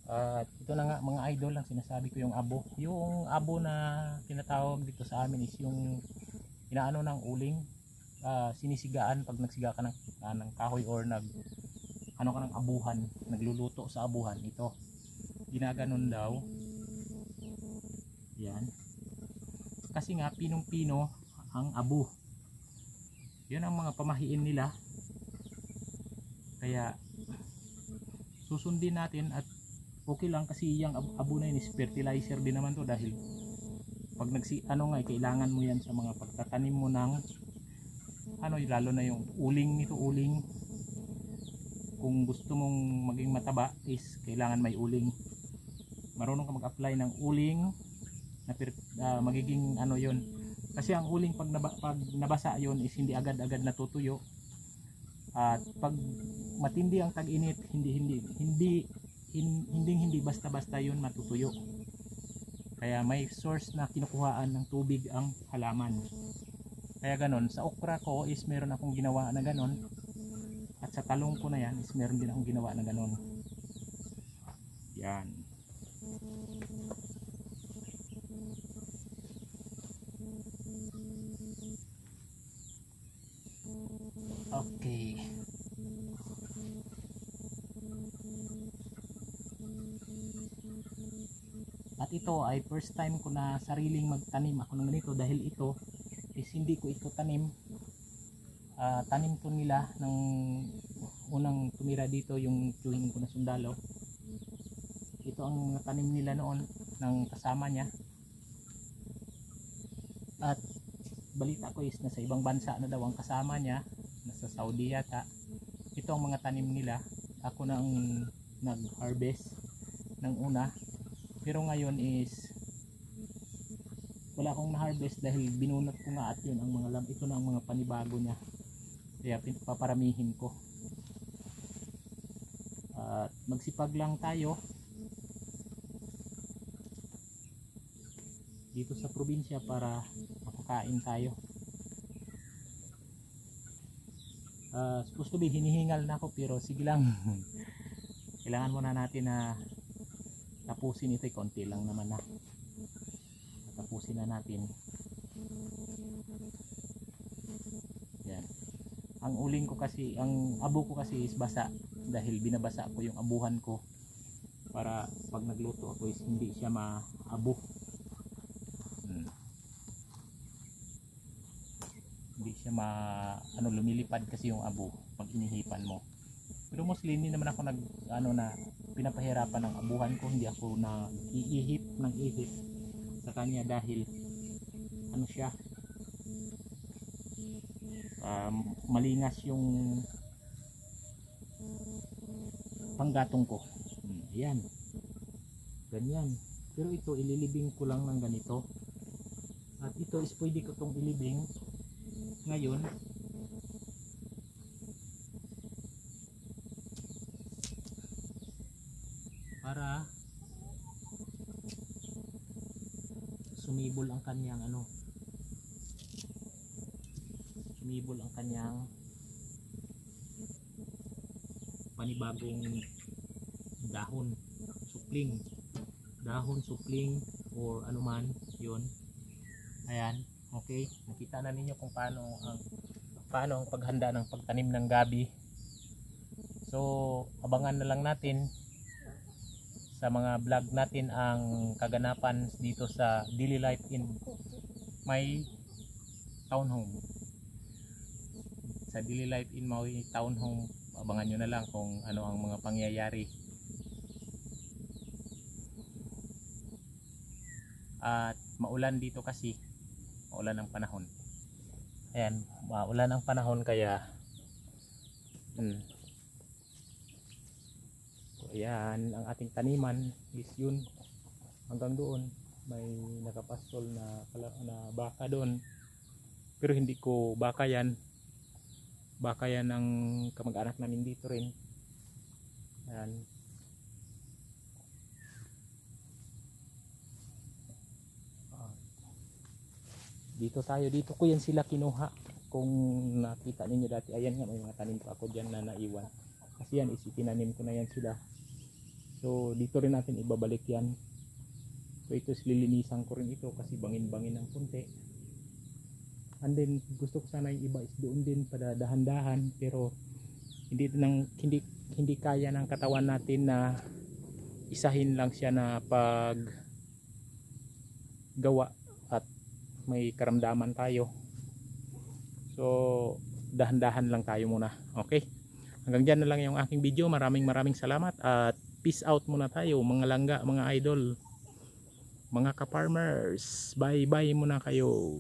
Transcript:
At ito na nga mga idol, ang sinasabi ko yung abo. Yung abo na tinatawag dito sa amin is yung inaano ng uling, sinisigaan pag nagsiga ka ng kahoy or ano ka ng abuhan, nagluluto sa abuhan. Ito ginaganon daw yan, kasi nga pinong pino ang abo, yun ang mga pamahiin nila. Kaya susundin natin at okay lang, kasi yung abo na yun is fertilizer din naman to, dahil pag kailangan mo yan sa mga pagtatanim mo ng lalo na yung uling nito. Uling, kung gusto mong maging mataba is kailangan may uling. Marunong ka mag-apply ng uling na magiging yun, kasi ang uling pag nabasa yun is hindi agad-agad natutuyo. At pag matindi ang tag-init, hindi basta-basta yun matutuyo. Kaya may source na kinukuhaan ng tubig ang halaman. Kaya ganon, sa okra ko is meron akong ginawa na ganon, at sa talong ko na yan is meron din akong ginawa na ganon. Yan. Okay. At ito ay first time ko na sariling magtanim ako ng ganito, dahil ito is hindi ko ito tanim. Tanim to nila ng unang tumira dito, yung tuwing ko na sundalo. Ito ang tanim nila noon ng kasama niya. At balita ko is nasa ibang bansa na daw ang kasama niya, nasa Saudi yata. Ito ang mga tanim nila. Ako na ang nag-harvest ng una, pero ngayon is wala akong na-harvest dahil binunot ko nga, at yun ang ito na ang mga panibago niya. Kaya paparamihin ko. At magsipag lang tayo dito sa probinsya para makakain tayo. Supposed to be hinihingal na ako, pero sige lang. Kailangan muna natin na tapusin ito, konti lang naman na. Tapusin na natin. Yan. Ang uling ko kasi, ang abo ko kasi is basa, dahil binabasa ko yung abuhan ko para pag nagluto ako is hindi siya maabo. Hindi siya lumilipad kasi yung abo pag inihipan mo. Pero mostly hindi naman ako na pinapahirapan ng abuhan ko. Hindi ako na iihip ng ihip sa kanya, dahil siya, malingas yung panggatong ko. Ayan, ganyan. Pero ito ililibing ko lang ng ganito, at ito is pwede ko itong ilibing ngayon para sumibol ang kanyang panibagong dahon supling or anuman yun. Ayan, okay, nakita na ninyo kung paano ang paghanda ng pagtanim ng gabi. So abangan na lang natin sa mga vlog natin ang kaganapan dito sa daily life in my townhome. Sa daily life in my townhome, abangan nyo na lang kung ano ang mga pangyayari. At maulan dito kasi, maulan ang panahon. Ayan, maulan ang panahon, kaya ayan, ang ating taniman is yun, hanggang doon may nakapastol na baka doon, pero hindi ko baka yan ang kamag-anak namin dito rin. Ayan, dito ko yan sila kinuha. Kung nakita ninyo dati, ayan nga, may mga tanim pa ako dyan na naiwan, kasi yan is itinanim ko na yan sila. So So dito rin natin ibabalik yan. So ito lilinisan ko rin ito kasi bangin-bangin ng konti. And then gusto ko sana yung iba is doon din padadahan-dahan, pero hindi kaya ng katawan natin na isahin lang siya na pag gawa at may karamdaman tayo. So dahan-dahan lang tayo muna. Okay, hanggang dyan na lang yung aking video. Maraming salamat at peace out muna tayo mga langga, mga idol, mga ka-farmers. Bye bye muna kayo.